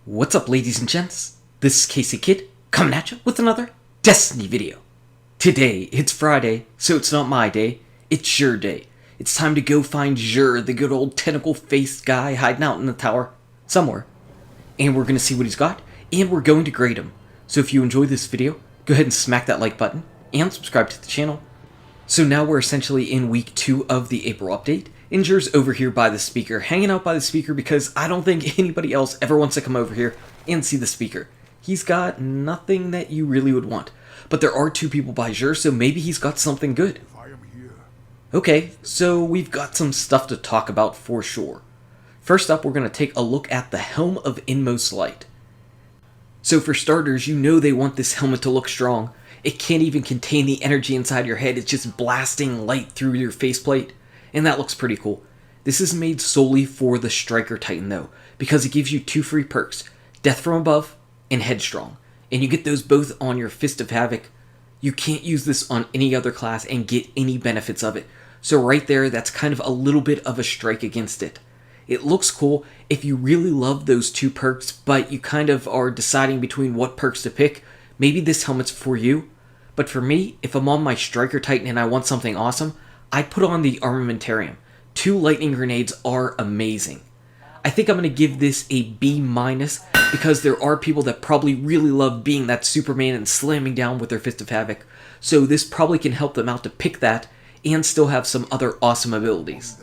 What's up, ladies and gents? This is KSigKid coming at you with another Destiny video. Today, it's Friday, so it's not my day, it's your day. It's time to go find Xur, the good old tentacle-faced guy hiding out in the tower somewhere. And we're going to see what he's got, and we're going to grade him. So if you enjoyed this video, go ahead and smack that like button, and subscribe to the channel. So now we're essentially in week 2 of the April update. And Xur's over here by the speaker, hanging out by the speaker because I don't think anybody else ever wants to come over here and see the speaker. He's got nothing that you really would want. But there are 2 people by Xur, so maybe he's got something good. Okay, so we've got some stuff to talk about for sure. First up, we're going to take a look at the Helm of Inmost Light. So for starters, you know they want this helmet to look strong. It can't even contain the energy inside your head, it's just blasting light through your faceplate. And that looks pretty cool. This is made solely for the Striker Titan though, because it gives you 2 free perks, Death from Above and Headstrong. And you get those both on your Fist of Havoc. You can't use this on any other class and get any benefits of it. So right there, that's kind of a little bit of a strike against it. It looks cool if you really love those 2 perks, but you kind of are deciding between what perks to pick. Maybe this helmet's for you. But for me, if I'm on my Striker Titan and I want something awesome, I'd put on the Armamentarium. 2 lightning grenades are amazing. I think I'm going to give this a B- because there are people that probably really love being that Superman and slamming down with their Fist of Havoc. So this probably can help them out to pick that and still have some other awesome abilities.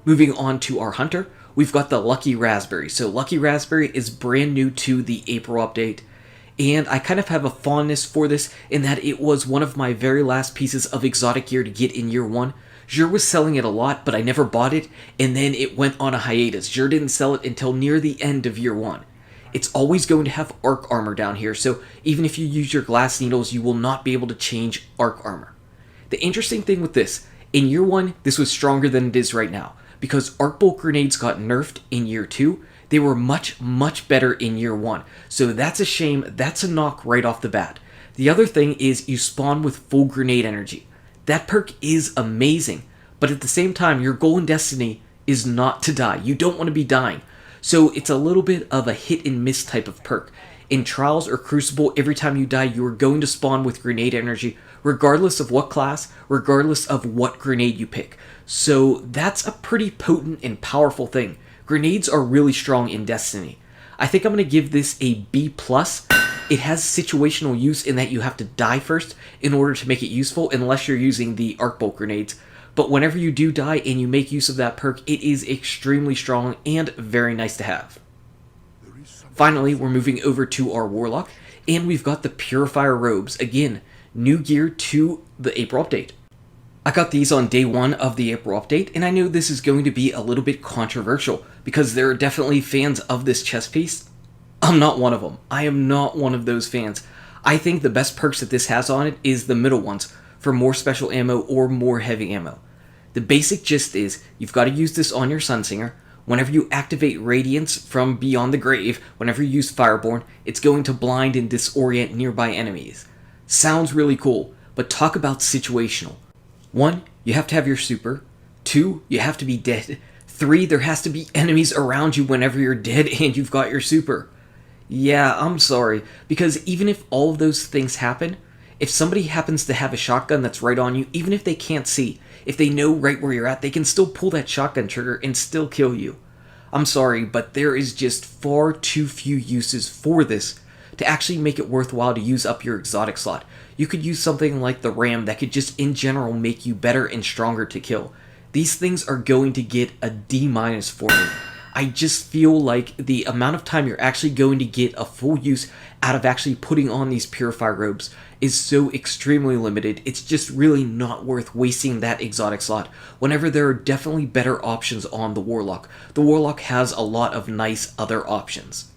Moving on to our Hunter, we've got the Lucky Raspberry. So Lucky Raspberry is brand new to the April update. And I kind of have a fondness for this in that it was one of my very last pieces of exotic gear to get in year 1. Xur was selling it a lot, but I never bought it, and then it went on a hiatus. Xur didn't sell it until near the end of year 1. It's always going to have arc armor down here, so even if you use your glass needles, you will not be able to change arc armor. The interesting thing with this, in year 1, this was stronger than it is right now, because arc bolt grenades got nerfed in year 2, they were much better in year 1. So that's a shame, that's a knock right off the bat. The other thing is you spawn with full grenade energy. That perk is amazing, but at the same time, your goal in Destiny is not to die. You don't want to be dying. So it's a little bit of a hit and miss type of perk. In Trials or Crucible, every time you die, you are going to spawn with grenade energy, regardless of what class, regardless of what grenade you pick. So that's a pretty potent and powerful thing. Grenades are really strong in Destiny. I think I'm going to give this a B+. It has situational use in that you have to die first in order to make it useful, unless you're using the arc bolt grenades. But whenever you do die and you make use of that perk, it is extremely strong and very nice to have. Finally, we're moving over to our Warlock, and we've got the Purifier Robes. Again, new gear to the April update. I got these on day 1 of the April update, and I know this is going to be a little bit controversial, because there are definitely fans of this chest piece. I'm not one of them. I am not one of those fans. I think the best perks that this has on it is the middle ones, for more special ammo or more heavy ammo. The basic gist is, you've got to use this on your Sunsinger. Whenever you activate Radiance from Beyond the Grave, whenever you use Fireborn, it's going to blind and disorient nearby enemies. Sounds really cool, but talk about situational. 1, you have to have your super. 2, you have to be dead. 3, there has to be enemies around you whenever you're dead and you've got your super. Yeah, I'm sorry, because even if all of those things happen, if somebody happens to have a shotgun that's right on you, even if they can't see, if they know right where you're at, they can still pull that shotgun trigger and still kill you. I'm sorry, but there is just far too few uses for this to actually make it worthwhile to use up your exotic slot. You could use something like the Ram that could just in general make you better and stronger to kill. These things are going to get a D- for me. I just feel like the amount of time you're actually going to get a full use out of actually putting on these Purifier Robes is so extremely limited, it's just really not worth wasting that exotic slot, whenever there are definitely better options on the Warlock. The Warlock has a lot of nice other options.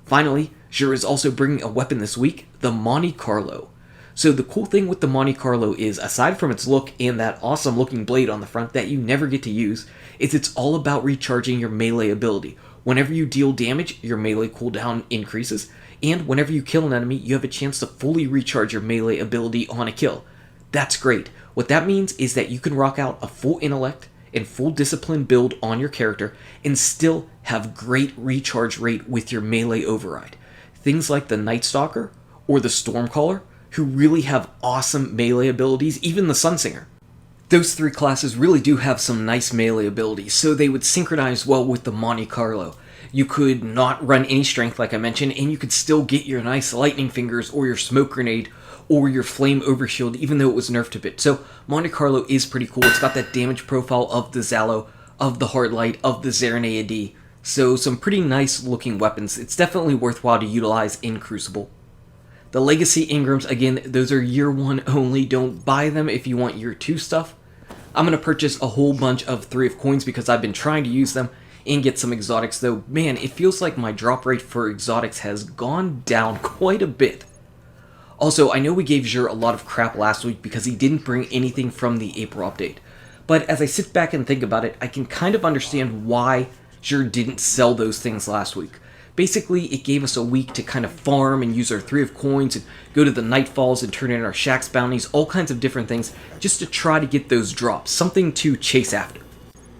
Finally, Xur is also bringing a weapon this week, the Monte Carlo. So the cool thing with the Monte Carlo is, aside from its look and that awesome looking blade on the front that you never get to use, is it's all about recharging your melee ability. Whenever you deal damage, your melee cooldown increases, and whenever you kill an enemy, you have a chance to fully recharge your melee ability on a kill. That's great. What that means is that you can rock out a full intellect, and full discipline build on your character and still have great recharge rate with your melee override. Things like the Night Stalker or the Stormcaller, who really have awesome melee abilities, even the Sunsinger. Those three classes really do have some nice melee abilities, so they would synchronize well with the Monte Carlo. You could not run any strength, like I mentioned, and you could still get your nice lightning fingers or your smoke grenade or your flame overshield, even though it was nerfed a bit. So Monte Carlo is pretty cool. It's got that damage profile of the Zalo, of the Heartlight, of the Zarene AD. So some pretty nice looking weapons. It's definitely worthwhile to utilize in Crucible. The Legacy Ingrams, again, those are year 1 only. Don't buy them if you want year 2 stuff. I'm going to purchase a whole bunch of 3 of coins because I've been trying to use them and get some exotics, though, man, it feels like my drop rate for exotics has gone down quite a bit. Also, I know we gave Xur a lot of crap last week because he didn't bring anything from the April update, but as I sit back and think about it, I can kind of understand why Xur didn't sell those things last week. Basically, it gave us a week to kind of farm and use our 3 of coins and go to the Nightfalls and turn in our Shaxx bounties, all kinds of different things, just to try to get those drops, something to chase after.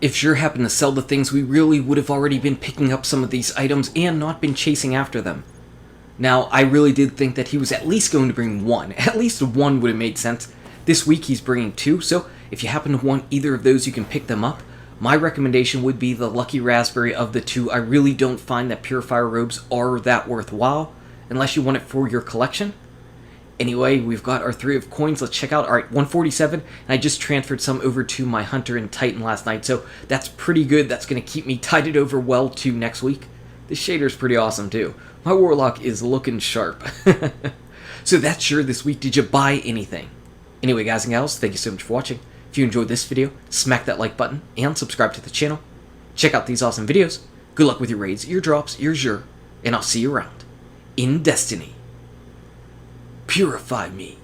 If Xur happened to sell the things, we really would have already been picking up some of these items and not been chasing after them. Now, I really did think that he was at least going to bring 1. At least 1 would have made sense. This week he's bringing 2, so if you happen to want either of those, you can pick them up. My recommendation would be the Lucky Raspberry of the 2. I really don't find that Purifier Robes are that worthwhile, unless you want it for your collection. Anyway, we've got our 3 of coins. Let's check out. Alright, 147, and I just transferred some over to my Hunter and Titan last night, so that's pretty good. That's going to keep me tided over well to next week. This shader's pretty awesome, too. My Warlock is looking sharp. So that's Xur this week. Did you buy anything? Anyway, guys and gals, thank you so much for watching. If you enjoyed this video, smack that like button and subscribe to the channel. Check out these awesome videos. Good luck with your raids, your drops, your Xur, and I'll see you around in Destiny. Purify me.